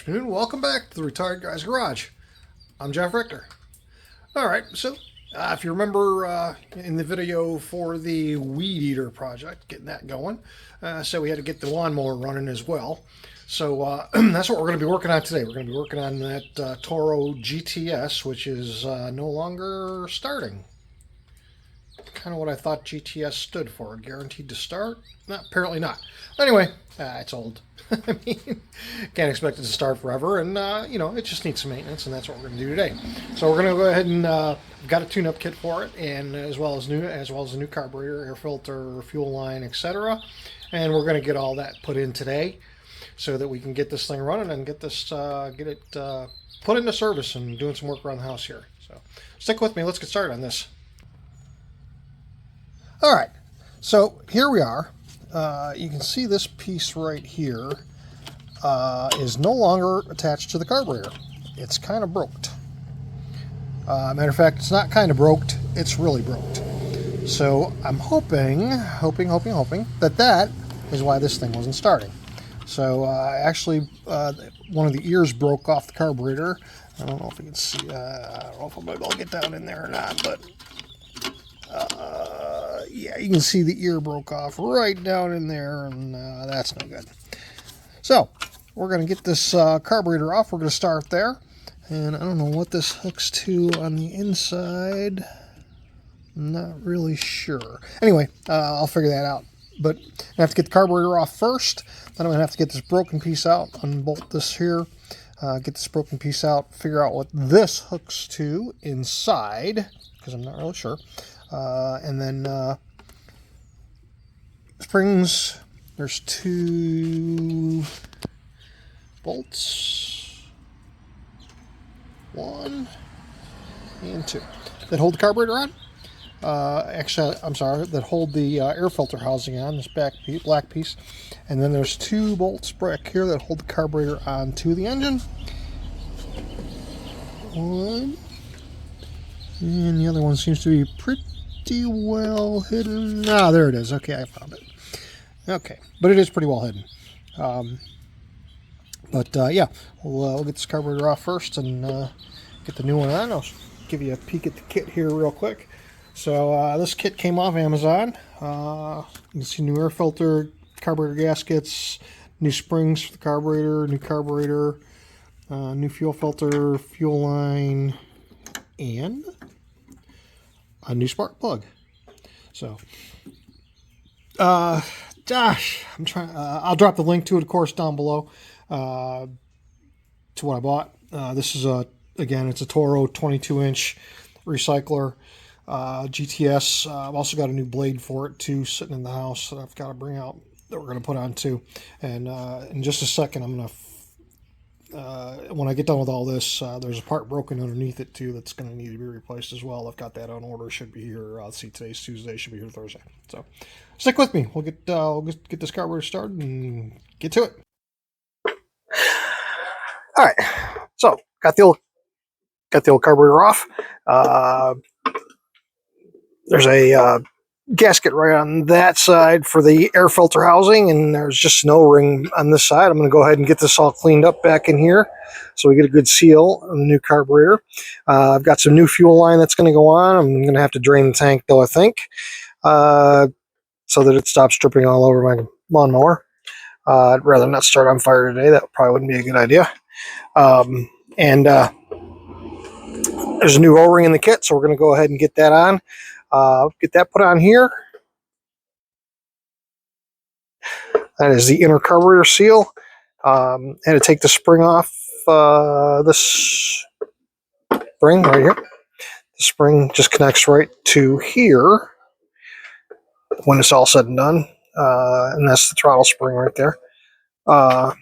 afternoon. Welcome back to the Retired Guy's Garage. I'm Jeff Richter. All right, so if you remember in the video for the weed eater project, getting that going, so we had to get the lawnmower running as well. So that's what we're going to be working on today. We're going to be working on that Toro GTS, which is no longer starting. Kind of what I thought GTS stood for. Guaranteed to start? No, apparently not. Anyway, it's old. I mean, can't expect it to start forever, and it just needs some maintenance, and that's what we're going to do today. So we're going to go ahead and got a tune-up kit for it, and as well as a new carburetor, air filter, fuel line, etc. And we're going to get all that put in today, so that we can get this thing running and get it put into service and doing some work around the house here. So stick with me. Let's get started on this. All right, so here we are. You can see this piece right here is no longer attached to the carburetor. It's kind of broked. Matter of fact, it's not kind of broked, it's really broked. So I'm hoping that is why this thing wasn't starting. So actually, one of the ears broke off the carburetor. I don't know if you can see, I don't know if I'm able to get down in there or not, but yeah, you can see the ear broke off right down in there, and that's no good. So we're going to get this carburetor off. We're going to start there, and I don't know what this hooks to on the inside. Not really sure. Anyway, I'll figure that out. But I have to get the carburetor off first. Then I'm going to have to get this broken piece out, unbolt this here, get this broken piece out, figure out what this hooks to inside, because I'm not really sure. And then springs, there's two bolts, one and two, that hold the carburetor on. Actually, I'm sorry, that hold the air filter housing on, this black piece. And then there's two bolts back here that hold the carburetor onto the engine. One, and the other one seems to be pretty well hidden. Ah, there it is. Okay, I found it. Okay, but it is pretty well hidden. Yeah, we'll get this carburetor off first and get the new one on. I'll give you a peek at the kit here real quick. So this kit came off Amazon. You can see new air filter, carburetor gaskets, new springs for the carburetor, new fuel filter, fuel line, and a new spark plug. So, gosh, I'm trying. I'll drop the link to it, of course, down below to what I bought. This is again, it's a Toro 22-inch recycler GTS. I've also got a new blade for it too, sitting in the house that I've got to bring out that we're going to put on too. And in just a second, I'm going to. When I get done with all this, there's a part broken underneath it too that's going to need to be replaced as well. I've got that on order. Should be here. Let's see, today's Tuesday. Should be here Thursday. So stick with me. We'll get this carburetor started and get to it. All right. So got the old carburetor off. There's a gasket right on that side for the air filter housing, and there's just an O-ring on this side. I'm going to go ahead and get this all cleaned up back in here so we get a good seal on the new carburetor. I've got some new fuel line that's going to go on. I'm going to have to drain the tank though, I think, so that it stops dripping all over my lawnmower. I'd rather not start on fire today. That probably wouldn't be a good idea. There's a new O-ring in the kit, so we're going to go ahead and get that on. Get that put on here. That is the inner carburetor seal. Had to take the spring off this spring right here. The spring just connects right to here when it's all said and done. And that's the throttle spring right there. Or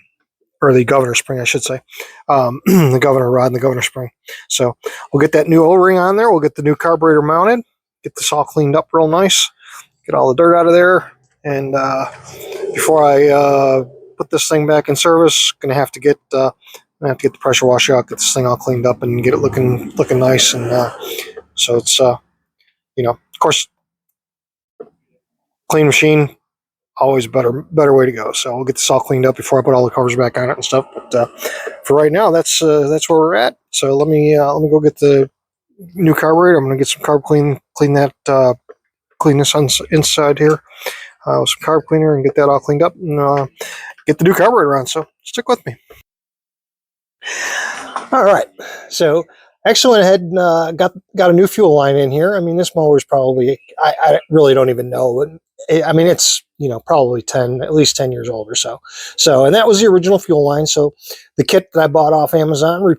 the governor spring, I should say. The governor rod and the governor spring. So we'll get that new O-ring on there. We'll get the new carburetor mounted. Get this all cleaned up real nice. Get all the dirt out of there. And before I put this thing back in service, gonna have to get the pressure washer out, get this thing all cleaned up, and get it looking nice. And so it's of course, clean machine, always a better way to go. So we'll get this all cleaned up before I put all the covers back on it and stuff. But for right now, that's where we're at. So let me go get the new carburetor. I'm going to get some carb clean this inside here with some carb cleaner and get that all cleaned up and get the new carburetor on. So stick with me. All right, so actually went ahead and got a new fuel line in here. I mean, this mower is probably, I really don't even know. I mean, it's, probably at least 10 years old or so. So, and that was the original fuel line. So the kit that I bought off Amazon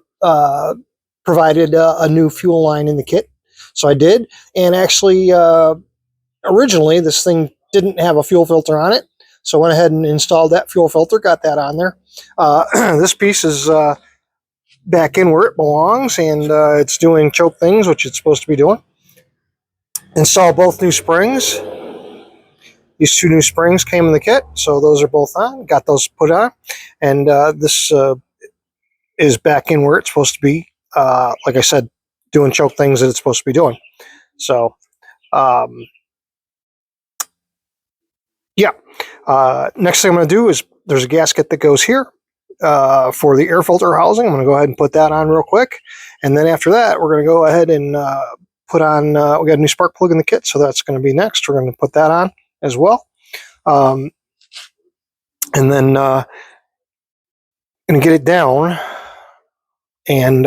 provided a new fuel line in the kit. So I did. And actually, originally this thing didn't have a fuel filter on it. So I went ahead and installed that fuel filter, got that on there. This piece is back in where it belongs, and it's doing choke things, which it's supposed to be doing. Install both new springs. These two new springs came in the kit, so those are both on. Got those put on, and this is back in where it's supposed to be. Like I said, doing choke things that it's supposed to be doing. So, yeah. Next thing I'm going to do is there's a gasket that goes here for the air filter housing. I'm going to go ahead and put that on real quick, and then after that, we're going to go ahead and put on. We got a new spark plug in the kit, so that's going to be next. We're going to put that on as well, and then going to get it down, and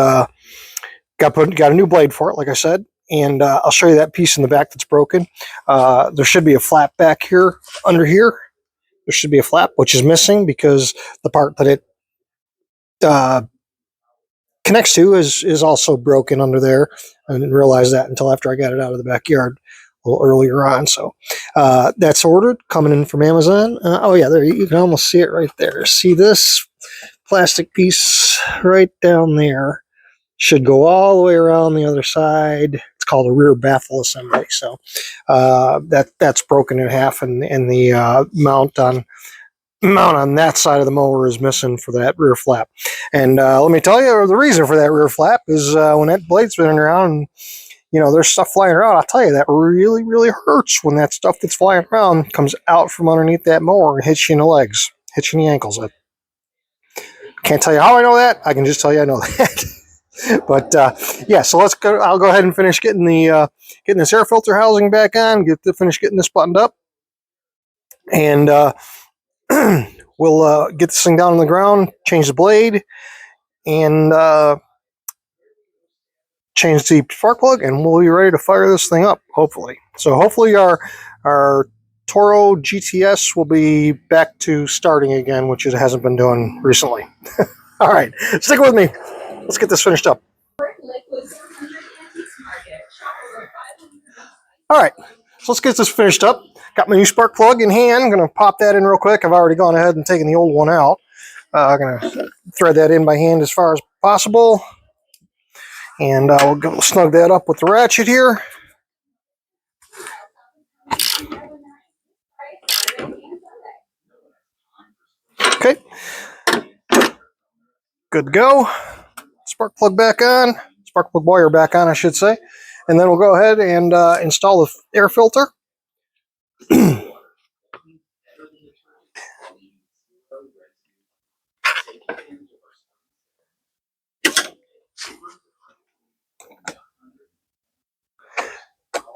got a new blade for it, like I said. And I'll show you that piece in the back that's broken. There should be a flap back here under here. There should be a flap, which is missing because the part that it connects to is also broken under there. I didn't realize that until after I got it out of the backyard a little earlier on. So that's ordered, coming in from Amazon. Oh yeah, there you can almost see it right there. See this plastic piece right down there? Should go all the way around the other side. It's called a rear baffle assembly. So that's broken in half, and the mount on that side of the mower is missing for that rear flap. And let me tell you, the reason for that rear flap is when that blade's spinning around and there's stuff flying around. I'll tell you, that really, really hurts when that stuff that's flying around comes out from underneath that mower and hits you in the legs, hits you in the ankles. I can't tell you how I know that. I can just tell you I know that. But yeah, so let's go. I'll go ahead and finish getting this air filter housing back on. Finish getting this buttoned up, and we'll get this thing down on the ground, change the blade, and change the spark plug, and we'll be ready to fire this thing up. Hopefully, hopefully our Toro GTS will be back to starting again, which it hasn't been doing recently. All right, stick with me. Let's get this finished up. All right, so let's get this finished up. Got my new spark plug in hand. I'm going to pop that in real quick. I've already gone ahead and taken the old one out. I'm going to thread that in by hand as far as possible. And we'll snug that up with the ratchet here. Okay. Good to go. Spark plug back on. Spark plug wire back on, I should say. And then we'll go ahead and install the air filter.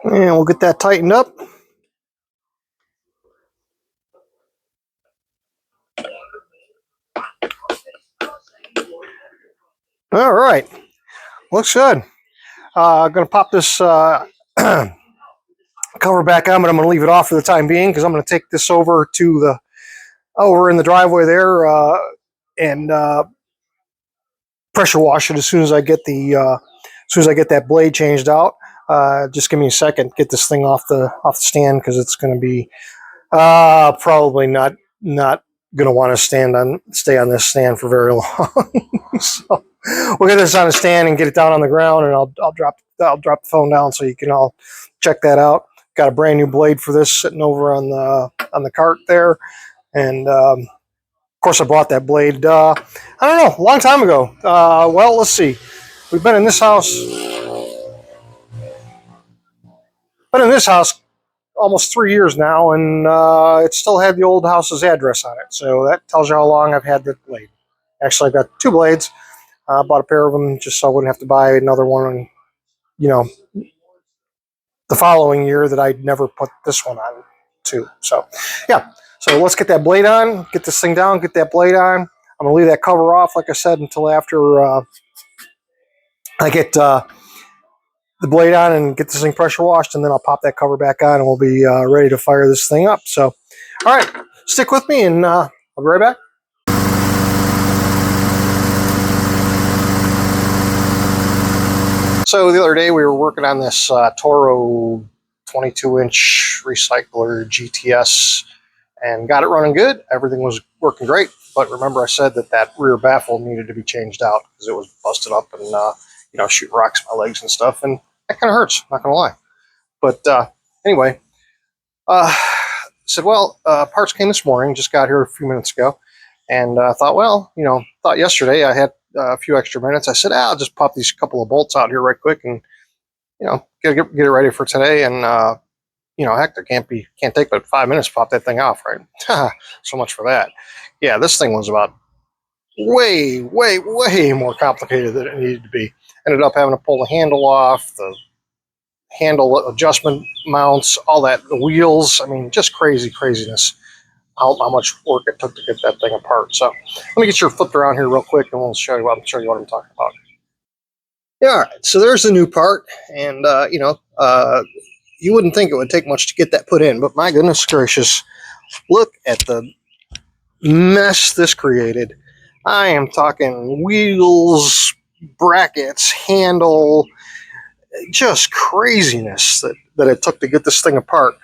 And we'll get that tightened up. All right. Looks good. I'm going to pop this cover back on, but I'm going to leave it off for the time being because I'm going to take this over to over in the driveway there and pressure wash it as soon as I get that blade changed out. Just give me a second, get this thing off the stand because it's going to be probably not going to want to stay on this stand for very long. So we'll get this on a stand and get it down on the ground, and I'll drop the phone down so you can all check that out. Got a brand new blade for this sitting over on the cart there, and of course I bought that blade. I don't know, a long time ago. Well, let's see. We've been in this house. Almost 3 years now, and it still had the old house's address on it. So that tells you how long I've had that blade. Actually, I got 2 blades. I bought a pair of them just so I wouldn't have to buy another one, you know, the following year that I'd never put this one on too. So, yeah. So let's get that blade on, get this thing down, get that blade on. I'm going to leave that cover off, like I said, until after I get the blade on and get this thing pressure washed, and then I'll pop that cover back on and we'll be ready to fire this thing up. So, all right, stick with me and I'll be right back. So the other day we were working on this Toro 22-inch recycler GTS and got it running good. Everything was working great. But remember I said that rear baffle needed to be changed out because it was busted up and, you know, shooting rocks at my legs and stuff. And that kind of hurts, not going to lie. But anyway, said, well, parts came this morning, just got here a few minutes ago. And thought, well, you know, thought yesterday I had a few extra minutes. I said, I'll just pop these couple of bolts out here right quick and, you know, get it ready for today. And, you know, heck, there can't take but 5 minutes to pop that thing off, right? So much for that. Yeah, this thing was about way more complicated than it needed to be. Ended up having to pull the handle off, the handle adjustment mounts, all that, the wheels. I mean, just craziness. How much work it took to get that thing apart. So let me get you flipped around here real quick and we'll show you what I'm talking about. Yeah, all right, so there's the new part, and you know, you wouldn't think it would take much to get that put in, but my goodness gracious, look at the mess this created. I am talking wheels, brackets, handle, just craziness that it took to get this thing apart.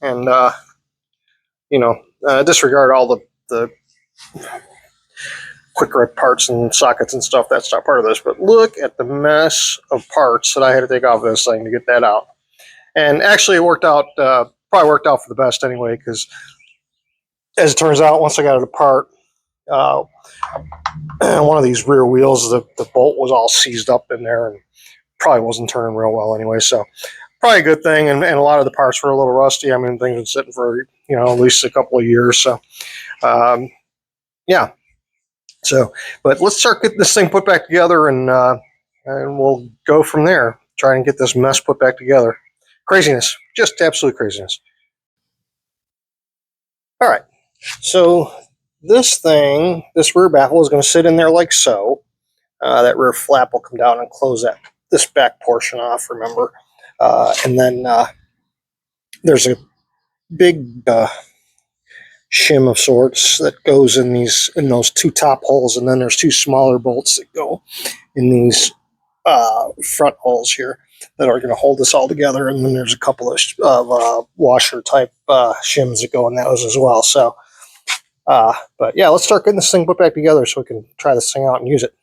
And you know, disregard all the quick rip parts and sockets and stuff. That's not part of this. But look at the mess of parts that I had to take off this thing to get that out. And actually, it worked out. Probably worked out for the best anyway, because as it turns out, once I got it apart, one of these rear wheels, the bolt was all seized up in there and probably wasn't turning real well anyway. So probably a good thing. And a lot of the parts were a little rusty. I mean, things been sitting for, you know, at least a couple of years. So yeah. So, but let's start getting this thing put back together, and we'll go from there. Try and get this mess put back together. Craziness, just absolute craziness. All right, so this rear baffle is going to sit in there like so. That rear flap will come down and close this back portion off. Remember, and then there's a big shim of sorts that goes in those 2 top holes, and then there's 2 smaller bolts that go in these front holes here that are going to hold this all together, and then there's a couple of washer type shims that go in those as well. So but yeah, let's start getting this thing put back together so we can try this thing out and use it.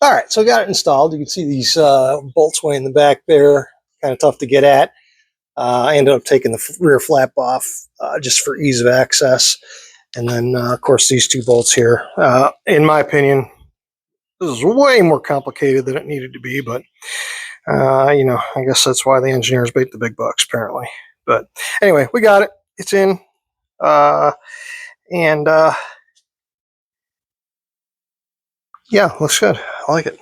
All right, so I got it installed. You can see these bolts way in the back there, kind of tough to get at. I ended up taking the rear flap off just for ease of access. And then, of course, these 2 bolts here. In my opinion, this is way more complicated than it needed to be. But, you know, I guess that's why the engineers bait the big bucks, apparently. But anyway, we got it. It's in. Yeah, looks good. I like it.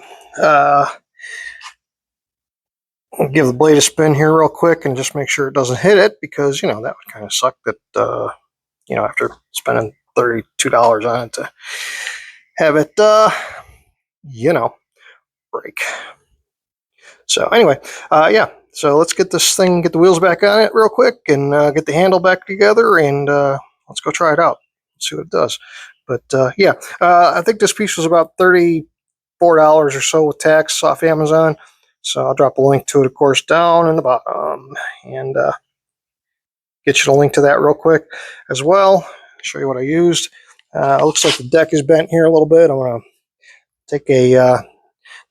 I'll give the blade a spin here real quick and just make sure it doesn't hit it, because, you know, that would kind of suck that, you know, after spending $32 on it to have it, you know, break. So anyway, yeah, so let's get this thing, get the wheels back on it real quick and get the handle back together, and let's go try it out, see what it does. But yeah, I think this piece was about $34 or so with tax off Amazon. So I'll drop a link to it, of course, down in the bottom, and get you the link to that real quick as well. Show you what I used. It looks like the deck is bent here a little bit. I'm going to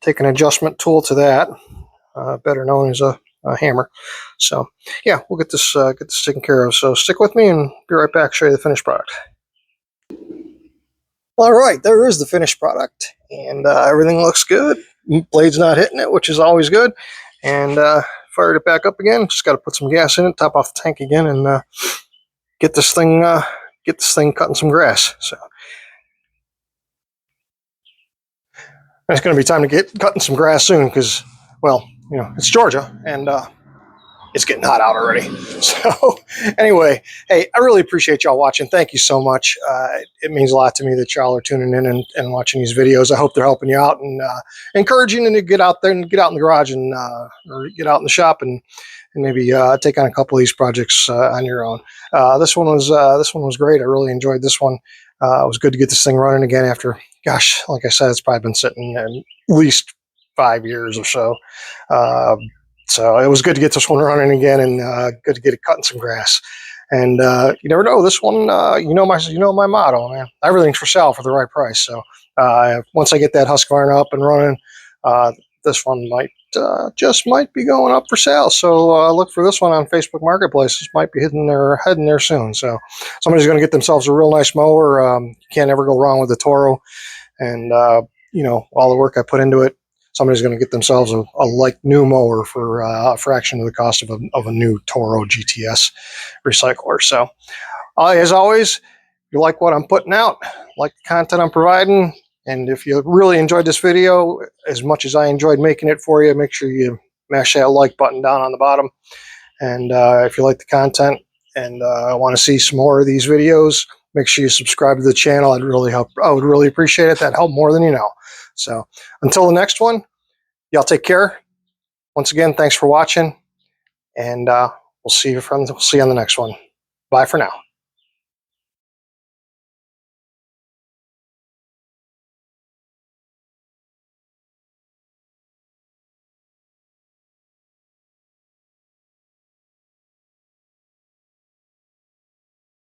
take an adjustment tool to that, better known as a hammer. So yeah, we'll get this taken care of. So stick with me and be right back. Show you the finished product. All right, there is the finished product, and everything looks good. Blade's not hitting it, which is always good. And fired it back up again. Just got to put some gas in it, top off the tank again, and get this thing get this thing cutting some grass. So it's going to be time to get cutting some grass soon because, well, you know, it's Georgia and it's getting hot out already. So anyway, hey, I really appreciate y'all watching. Thank you so much. It means a lot to me that y'all are tuning in and watching these videos. I hope they're helping you out and encouraging you to get out there and get out in the garage and or get out in the shop and maybe take on a couple of these projects on your own. This one was great. I really enjoyed this one. It was good to get this thing running again after, gosh, like I said, it's probably been sitting at least 5 years or so. So it was good to get this one running again, and good to get it cutting some grass. And you never know, this one, you know my motto, man. Everything's for sale for the right price. So once I get that Husqvarna up and running, this one might be going up for sale. So look for this one on Facebook Marketplace. This might be heading there soon. So somebody's going to get themselves a real nice mower. You can't ever go wrong with the Toro, and you know, all the work I put into it. Somebody's going to get themselves a like new mower for a fraction of the cost of a new Toro GTS recycler. So as always, if you like what I'm putting out, like the content I'm providing, and if you really enjoyed this video as much as I enjoyed making it for you, make sure you mash that like button down on the bottom. And if you like the content and want to see some more of these videos, make sure you subscribe to the channel. I'd really help. I would really appreciate it. That'd help more than you know. So until the next one, y'all take care. Once again, thanks for watching, and we'll see you on the next one. Bye for now.